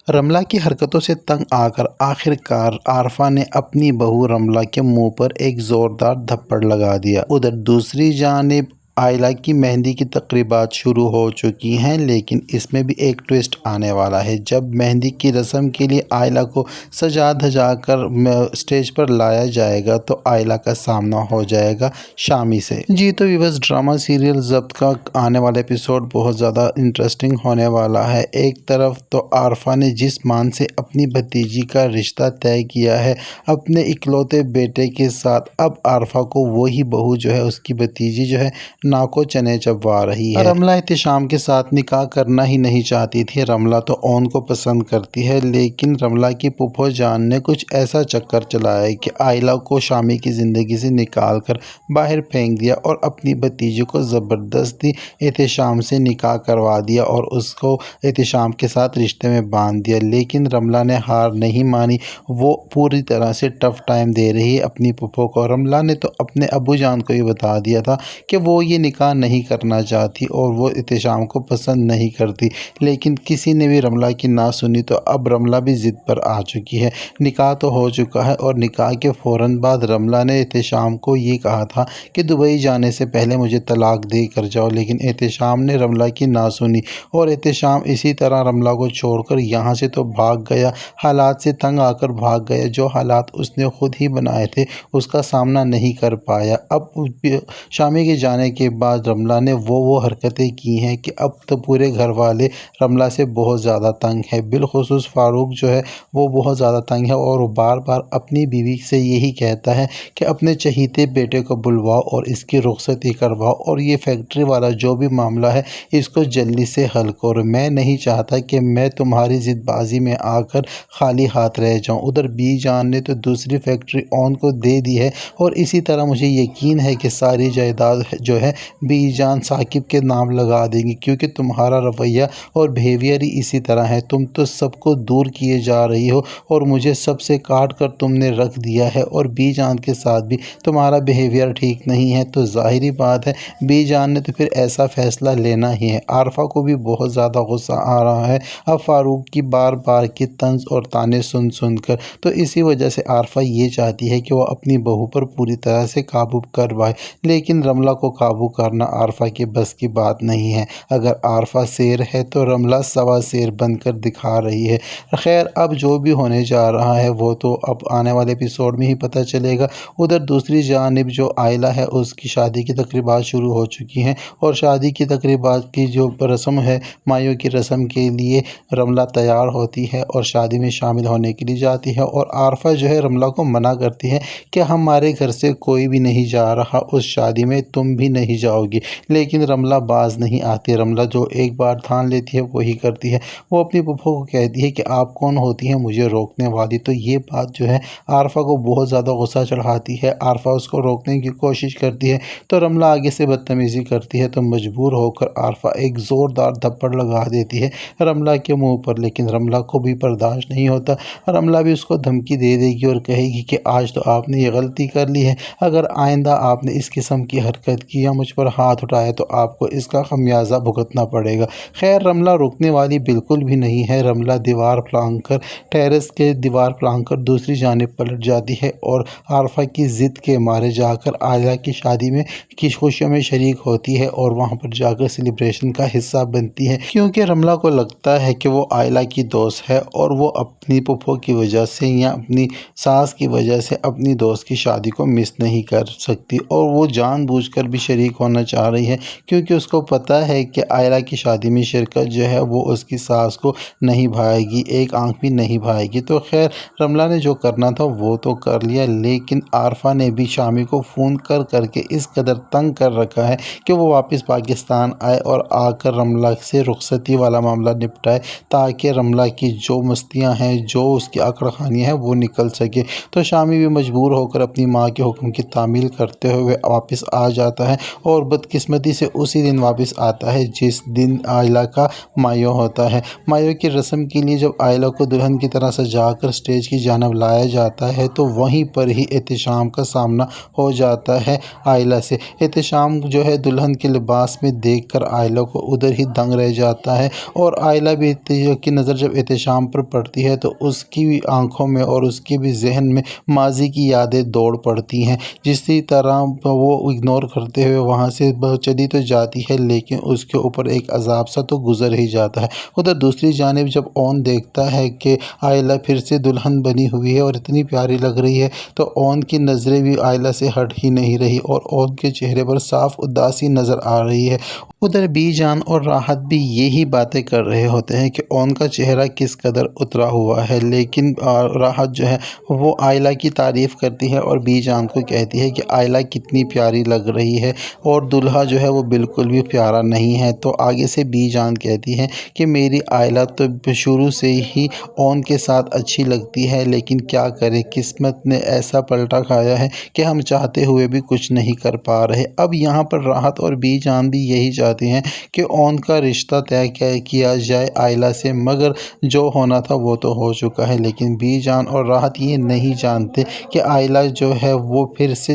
رملہ کی حرکتوں سے تنگ آ کر آخر کار عارفہ نے اپنی بہو رملہ کے منہ پر ایک زوردار تھپڑ لگا دیا۔ ادھر دوسری جانب آئلہ کی مہندی کی تقریبات شروع ہو چکی ہیں، لیکن اس میں بھی ایک ٹوئسٹ آنے والا ہے۔ جب مہندی کی رسم کے لیے آئلہ کو سجا دھجا کر اسٹیج پر لایا جائے گا تو آئلہ کا سامنا ہو جائے گا شامی سے۔ جی تو ویورز، ڈرامہ سیریل ضبط کا آنے والا ایپیسوڈ بہت زیادہ انٹرسٹنگ ہونے والا ہے۔ ایک طرف تو عارفہ نے جس مان سے اپنی بھتیجی کا رشتہ طے کیا ہے اپنے اکلوتے بیٹے کے ساتھ، اب عارفہ کو وہی بہو جو ہے اس کی بھتیجی جو ہے ناکو چنے چبوا رہی ہے۔ رملہ احتشام کے ساتھ نکاح کرنا ہی نہیں چاہتی تھی۔ رملہ تو اون کو پسند کرتی ہے، لیکن رملہ کی پھوپھو جان نے کچھ ایسا چکر چلایا کہ آئلہ کو شامی کی زندگی سے نکال کر باہر پھینک دیا اور اپنی بھتیجی کو زبردستی احتشام سے نکاح کروا دیا اور اس کو احتشام کے ساتھ رشتے میں باندھ دیا۔ لیکن رملہ نے ہار نہیں مانی، وہ پوری طرح سے ٹف ٹائم دے رہی ہے اپنی پھوپھو کو۔ رملہ نے تو اپنے ابو جان کو بھی بتا دیا تھا کہ وہ یہ نکاح نہیں کرنا چاہتی اور وہ احتشام کو پسند نہیں کرتی، لیکن کسی نے بھی رملہ کی نہ سنی، تو اب رملہ بھی ضد پر آ چکی ہے۔ نکاح تو ہو چکا ہے اور نکاح کے فوراً بعد رملہ نے احتشام کو یہ کہا تھا کہ دبئی جانے سے پہلے مجھے طلاق دے کر جاؤ، لیکن احتشام نے رملہ کی نہ سنی اور احتشام اسی طرح رملہ کو چھوڑ کر یہاں سے تو بھاگ گیا، حالات سے تنگ آ کر بھاگ گیا۔ جو حالات اس نے خود ہی بنائے تھے اس کا سامنا نہیں کر پایا۔ اب شامی کے جانے کے بعد رملہ نے وہ حرکتیں کی ہیں کہ اب تو پورے گھر والے رملہ سے بہت زیادہ تنگ ہیں، بالخصوص فاروق جو ہے وہ بہت زیادہ تنگ ہے اور وہ بار بار اپنی بیوی سے یہی کہتا ہے کہ اپنے چہیتے بیٹے کو بلواؤ اور اس کی رخصتی کرواؤ اور یہ فیکٹری والا جو بھی معاملہ ہے اس کو جلدی سے حل کرو۔ میں نہیں چاہتا کہ میں تمہاری ضد بازی میں آ کر خالی ہاتھ رہ جاؤں۔ ادھر بی جان نے تو دوسری فیکٹری اون کو دے دی ہے اور اسی طرح مجھے یقین ہے کہ ساری جائیداد جو ہے بی جان ثاقب کے نام لگا دیں گی، کیونکہ تمہارا رویہ اور بیہیویئر ہی اسی طرح ہے۔ تم تو سب کو دور کیے جا رہی ہو اور مجھے سب سے کاٹ کر تم نے رکھ دیا ہے، اور بی جان کے ساتھ بھی تمہارا بیہیویئر ٹھیک نہیں ہے، تو ظاہری بات ہے بی جان نے تو پھر ایسا فیصلہ لینا ہی ہے۔ عارفہ کو بھی بہت زیادہ غصہ آ رہا ہے اب فاروق کی بار بار کی طنز اور طعنے سن سن کر، تو اسی وجہ سے عارفہ یہ چاہتی ہے کہ وہ اپنی بہو پر پوری طرح سے قابو کروائے، لیکن رملہ کو قابو کرنا عارفہ کے بس کی بات نہیں ہے۔ اگر عارفہ شیر ہے تو رملہ سوا شیر بن کر دکھا رہی ہے۔ خیر، اب جو بھی ہونے جا رہا ہے وہ تو اب آنے والے ایپیسوڈ میں ہی پتہ چلے گا۔ ادھر دوسری جانب جو آئلہ ہے اس کی شادی کی تقریبات شروع ہو چکی ہیں اور شادی کی تقریبات کی جو رسم ہے، مایوں کی رسم کے لیے رملہ تیار ہوتی ہے اور شادی میں شامل ہونے کے لیے جاتی ہے، اور عارفہ جو ہے رملہ کو منع کرتی ہے کہ ہمارے گھر سے کوئی بھی نہیں جا رہا اس شادی میں، تم بھی نہیں جاؤ گی، لیکن رملہ باز نہیں آتی۔ رملہ جو ایک بار ٹھان لیتی ہے وہی کرتی ہے۔ وہ اپنی پھوپھو کو کہتی ہے کہ آپ کون ہوتی ہیں مجھے روکنے والی، تو یہ بات جو ہے عارفہ کو بہت زیادہ غصہ چڑھاتی ہے۔ عارفہ اس کو روکنے کی کوشش کرتی ہے تو رملہ آگے سے بدتمیزی کرتی ہے، تو مجبور ہو کر عارفہ ایک زوردار تھپڑ لگا دیتی ہے رملہ کے منہ پر، لیکن رملہ کو بھی برداشت نہیں ہوتا۔ رملہ بھی اس کو دھمکی دے دے گی اور کہے گی کہ آج تو آپ نے یہ غلطی کر لی ہے، اگر آئندہ آپ نے اس قسم کی حرکت کی یا مجھ پر ہاتھ اٹھایا تو آپ کو اس کا خمیازہ بھگتنا پڑے گا۔ خیر، رملہ رکنے والی بالکل بھی نہیں ہے۔ رملہ دیوار پھلانگ کر ٹیرس کے دیوار پھلانگ کر دوسری جانب پلٹ جاتی ہے اور عارفہ کی ضد کے مارے جا کر آئلہ کی شادی میں کی خوشیوں میں شریک ہوتی ہے اور وہاں پر جا کر سیلیبریشن کا حصہ بنتی ہے، کیونکہ رملہ کو لگتا ہے کہ وہ آئلہ کی دوست ہے اور وہ اپنی پھوپھو کی وجہ سے یا اپنی ساس کی وجہ سے اپنی دوست کی شادی کو مس نہیں کر سکتی، اور وہ جان بوجھ کر بھی شریک ہونا چاہ رہی ہے، کیونکہ اس کو پتہ ہے کہ آئلہ کی شادی میں شرکت جو ہے وہ اس کی ساس کو نہیں بھائے گی، ایک آنکھ بھی نہیں بھائے گی۔ تو خیر، رملہ نے جو کرنا تھا وہ تو کر لیا، لیکن عارفہ نے بھی شامی کو فون کر کر کے اس قدر تنگ کر رکھا ہے کہ وہ واپس پاکستان آئے اور آ کر رملہ سے رخصتی والا معاملہ نپٹائے، تاکہ رملہ کی جو مستیاں ہیں، جو اس کی آکڑ خانیاں ہیں وہ نکل سکے۔ تو شامی بھی مجبور ہو کر اپنی ماں کے حکم کی تعمیل کرتے ہوئے واپس آ جاتا ہے اور بدقسمتی سے اسی دن واپس آتا ہے جس دن آئلہ کا مایو ہوتا ہے۔ مایو کی رسم کے لیے جب آئلہ کو دلہن کی طرح سجا کر اسٹیج کی جانب لایا جاتا ہے تو وہیں پر ہی احتشام کا سامنا ہو جاتا ہے آئلہ سے۔ احتشام جو ہے دلہن کے لباس میں دیکھ کر آئلہ کو ادھر ہی دنگ رہ جاتا ہے، اور آئلہ بھی کی نظر جب احتشام پر پڑتی ہے تو اس کی بھی آنکھوں میں اور اس کے بھی ذہن میں ماضی کی یادیں دوڑ پڑتی ہیں۔ جسی طرح وہ اگنور کرتے ہوئے وہاں سے چلی تو جاتی ہے لیکن اس کے اوپر ایک عذاب سا تو گزر ہی جاتا ہے۔ ادھر دوسری جانب جب اون دیکھتا ہے کہ آئلہ پھر سے دلہن بنی ہوئی ہے اور اتنی پیاری لگ رہی ہے تو اون کی نظریں بھی آئلہ سے ہٹ ہی نہیں رہی اور اون کے چہرے پر صاف اداسی نظر آ رہی ہے۔ ادھر بی جان اور راحت بھی یہی باتیں کر رہے ہوتے ہیں کہ اون کا چہرہ کس قدر اترا ہوا ہے، لیکن راحت جو ہے وہ آئلہ کی تعریف کرتی ہے اور بی جان کو کہتی ہے کہ آئلہ کتنی پیاری لگ رہی ہے اور دلہا جو ہے وہ بالکل بھی پیارا نہیں ہے۔ تو آگے سے بی جان کہتی ہے کہ میری آئلہ تو شروع سے ہی اون کے ساتھ اچھی لگتی ہے، لیکن کیا کرے، قسمت نے ایسا پلٹا کھایا ہے کہ ہم چاہتے ہوئے بھی کچھ نہیں کر پا رہے۔ اب یہاں پر راحت اور بی جان بھی یہی چاہتی ہیں کہ اون کا رشتہ طے کیا جائے آئلہ سے، مگر جو ہونا تھا وہ تو ہو چکا ہے۔ لیکن بی جان اور راحت یہ نہیں جانتے کہ آئلہ جو ہے وہ پھر سے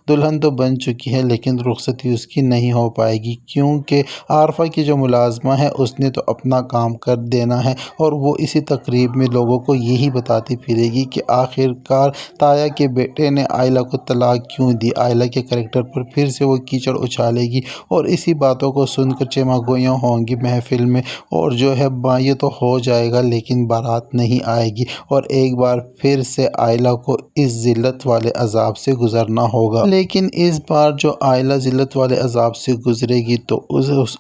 دلہن تو بن چکی ہے لیکن رخصتی اس کی نہیں ہو پائے گی، کیونکہ عارفہ کی جو ملازمہ ہے اس نے تو اپنا کام کر دینا ہے اور وہ اسی تقریب میں لوگوں کو یہی بتاتی پھرے گی کہ آخرکار تایا کے بیٹے نے آئلہ کو طلاق کیوں دی۔ آئلہ کے کریکٹر پر پھر سے وہ کیچڑ اچھالے گی اور اسی باتوں کو سن کر چیما گوئیاں ہوں گی محفل میں، اور جو ہے یہ تو ہو جائے گا لیکن بارات نہیں آئے گی اور ایک بار پھر سے آئلہ کو اس ذلت والے عذاب سے گزرنا ہوگا۔ لیکن اس بار جو آئلہ ذلت والے عذاب سے گزرے گی تو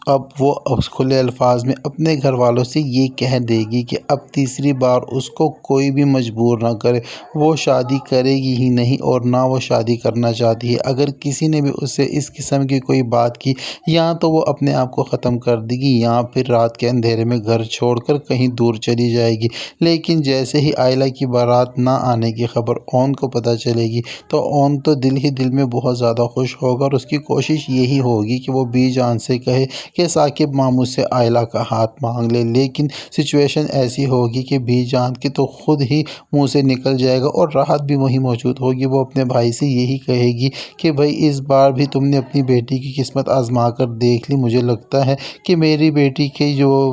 اب وہ کھلے الفاظ میں اپنے گھر والوں سے یہ کہہ دے گی کہ اب تیسری بار اس کو کوئی بھی مجبور نہ کرے، وہ شادی کرے گی ہی نہیں اور نہ وہ شادی کرنا چاہتی ہے۔ اگر کسی نے بھی اسے اس قسم کی کوئی بات کی یا تو وہ اپنے آپ کو ختم کر دے گی یا پھر رات کے اندھیرے میں گھر چھوڑ کر کہیں دور چلی جائے گی۔ لیکن جیسے ہی آئلہ کی بارات نہ آنے کی خبر اون کو پتہ چلے گی تو اون تو دل ہی دل میں بہت زیادہ خوش ہوگا اور اس کی کوشش یہی ہوگی کہ وہ بی جان سے کہے کہ ثاقب ماموں سے آئلہ کا ہاتھ مانگ لے، لیکن سچویشن ایسی ہوگی کہ بی جان کی تو خود ہی منہ سے نکل جائے گا اور راحت بھی وہیں موجود ہوگی۔ وہ اپنے بھائی سے یہی کہے گی کہ بھائی اس بار بھی تم نے اپنی بیٹی کی قسمت آزما کر دیکھ لی، مجھے لگتا ہے کہ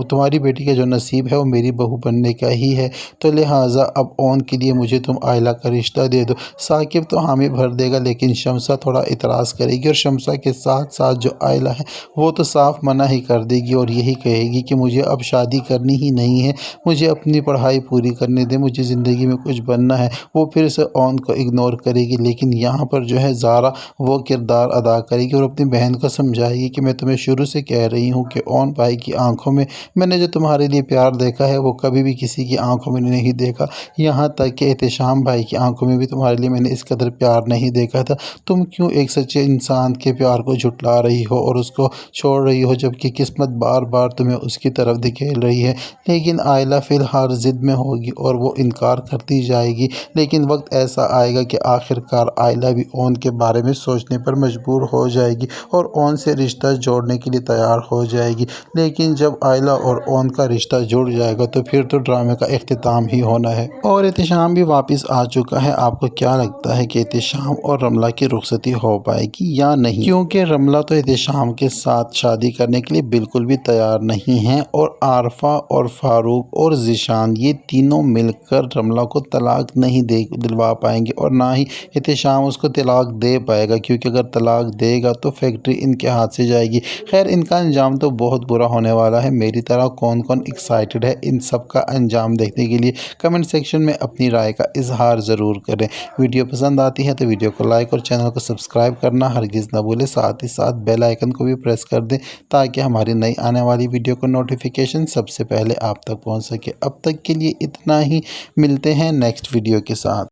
تمہاری بیٹی کا جو نصیب ہے وہ میری بہو بننے کا ہی ہے، تو لہٰذا اب اون کے لیے مجھے تم آئلہ کا رشتہ دے دو۔ ثاقب تو حامی بھر دے گا لیکن شمسہ تھوڑا اعتراض کرے گی اور شمسہ کے ساتھ ساتھ جو آئلہ ہے وہ تو صاف منع ہی کر دے گی اور یہی کہے گی کہ مجھے اب شادی کرنی ہی نہیں ہے، مجھے اپنی پڑھائی پوری کرنے دے، مجھے زندگی میں کچھ بننا ہے۔ وہ پھر سے اون کو اگنور کرے گی، لیکن یہاں پر جو ہے زارا وہ کردار ادا کرے گی اور اپنی بہن کو سمجھائے گی کہ میں تمہیں شروع سے کہہ رہی ہوں کہ اون بھائی کی آنکھوں میں میں نے جو تمہارے لیے پیار دیکھا ہے وہ کبھی بھی کسی کی آنکھوں میں نہیں دیکھا، یہاں تک کہ احتشام بھائی کی آنکھوں میں بھی تمہارے لیے میں نے اس قدر پیار نہیں دیکھا تھا۔ تم کیوں ایک سچے انسان کے پیار کو جھٹلا رہی ہو اور اس کو چھوڑ رہی ہو جبکہ قسمت بار بار تمہیں اس کی طرف دھکیل رہی ہے۔ لیکن آئلہ فی الحال ضد میں ہوگی اور وہ انکار کرتی جائے گی، لیکن وقت ایسا آئے گا کہ آخرکار آئلہ بھی اون کے بارے میں سوچنے پر مجبور ہو جائے گی اور اون سے رشتہ جوڑنے کے لیے تیار ہو جائے گی۔ لیکن جب آئلہ اور اون کا رشتہ جڑ جائے گا تو پھر تو ڈرامے کا اختتام ہی ہونا ہے۔ اور احتشام بھی واپس آ چکا ہے۔ آپ کو کیا لگتا ہے کہ احتشام اور رملہ کی رخصتی ہو پائے گی یا نہیں؟ کیونکہ رملہ تو احتشام کے ساتھ شادی کرنے کے لیے بالکل بھی تیار نہیں ہیں اور عارفہ اور فاروق اور ذیشان یہ تینوں مل کر رملہ کو طلاق نہیں دلوا پائیں گے اور نہ ہی احتشام اس کو طلاق دے پائے گا، کیونکہ اگر طلاق دے گا تو فیکٹری ان کے ہاتھ سے جائے گی۔ خیر، ان کا انجام تو بہت برا ہونے والا ہے۔ میری طرح کون کون ایکسائٹڈ ہے ان سب کا انجام دیکھنے کے لیے؟ کمنٹ سیکشن میں اپنی رائے کا اظہار ضرور کریں۔ ویڈیو پسند آتی ہے تو ویڈیو کو لائک اور چینل کو سبسکرائب کرنا ہرگز نہ بھولیں، ساتھ ہی ساتھ بیل آئیکن کو بھی پریس کر دیں تاکہ ہماری نئی آنے والی ویڈیو کا نوٹیفیکیشن سب سے پہلے آپ تک پہنچ سکے۔ اب تک کے لیے اتنا ہی، ملتے ہیں نیکسٹ ویڈیو کے ساتھ۔